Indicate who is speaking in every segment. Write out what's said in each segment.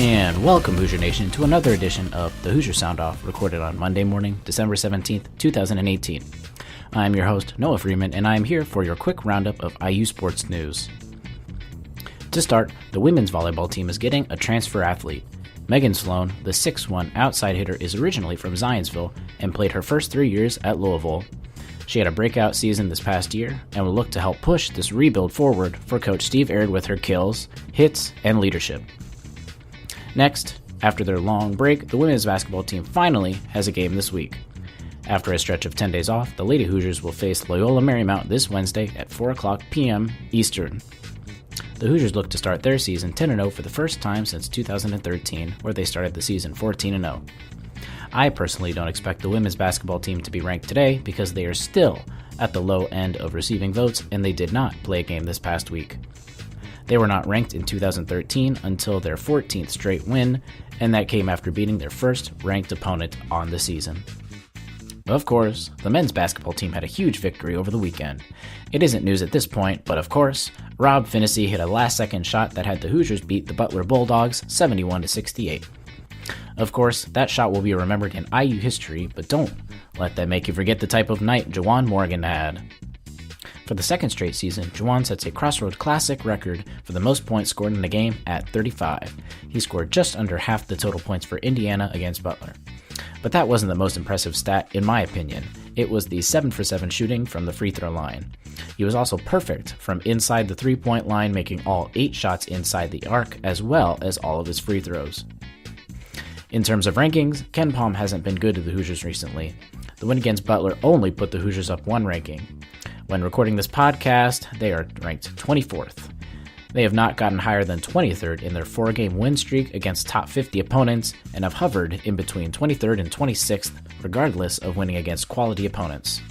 Speaker 1: And welcome, Hoosier Nation, to another edition of the Hoosier Sound-Off, recorded on Monday morning, December 17th, 2018. I'm your host, Noah Freeman, and I am here for your quick roundup of IU sports news. To start, the women's volleyball team is getting a transfer athlete. Megan Sloan, the 6'1" outside hitter, is originally from Zionsville and played her first 3 years at Louisville. She had a breakout season this past year and will look to help push this rebuild forward for Coach Steve Aird with her kills, hits, and leadership. Next, after their long break, the women's basketball team finally has a game this week. After a stretch of 10 days off, the Lady Hoosiers will face Loyola Marymount this Wednesday at 4:00 p.m. Eastern. The Hoosiers look to start their season 10-0 for the first time since 2013, where they started the season 14-0. I personally don't expect the women's basketball team to be ranked today because they are still at the low end of receiving votes and they did not play a game this past week. They were not ranked in 2013 until their 14th straight win, and that came after beating their first ranked opponent on the season. Of course, the men's basketball team had a huge victory over the weekend. It isn't news at this point, but of course, Rob Finnessy hit a last-second shot that had the Hoosiers beat the Butler Bulldogs 71-68. Of course, that shot will be remembered in IU history, but don't let that make you forget the type of night Juwan Morgan had. For the second straight season, Juwan sets a Crossroads Classic record for the most points scored in a game at 35. He scored just under half the total points for Indiana against Butler. But that wasn't the most impressive stat, in my opinion. It was the 7-for-7 shooting from the free throw line. He was also perfect from inside the three-point line, making all 8 shots inside the arc, as well as all of his free throws. In terms of rankings, Ken Palm hasn't been good to the Hoosiers recently. The win against Butler only put the Hoosiers up 1 ranking. When recording this podcast, they are ranked 24th. They have not gotten higher than 23rd in their 4-game win streak against top 50 opponents and have hovered in between 23rd and 26th, regardless of winning against quality opponents.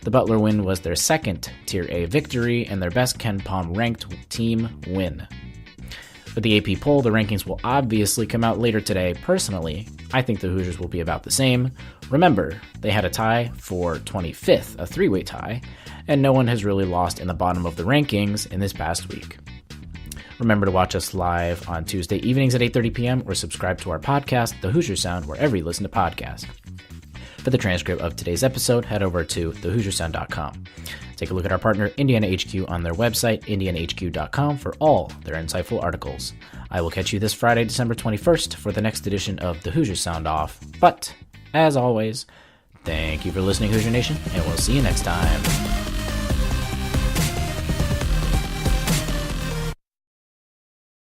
Speaker 1: The Butler win was their second Tier A victory and their best Ken Palm ranked team win. For the AP poll, the rankings will obviously come out later today. Personally, I think the Hoosiers will be about the same. Remember, they had a tie for 25th, a 3-way tie, and no one has really lost in the bottom of the rankings in this past week. Remember to watch us live on Tuesday evenings at 8:30 p.m. or subscribe to our podcast, The Hoosier Sound, wherever you listen to podcasts. For the transcript of today's episode, head over to thehoosiersound.com. Take a look at our partner, Indiana HQ, on their website, indianahq.com, for all their insightful articles. I will catch you this Friday, December 21st, for the next edition of the Hoosier Sound-Off. But, as always, thank you for listening, Hoosier Nation, and we'll see you next time.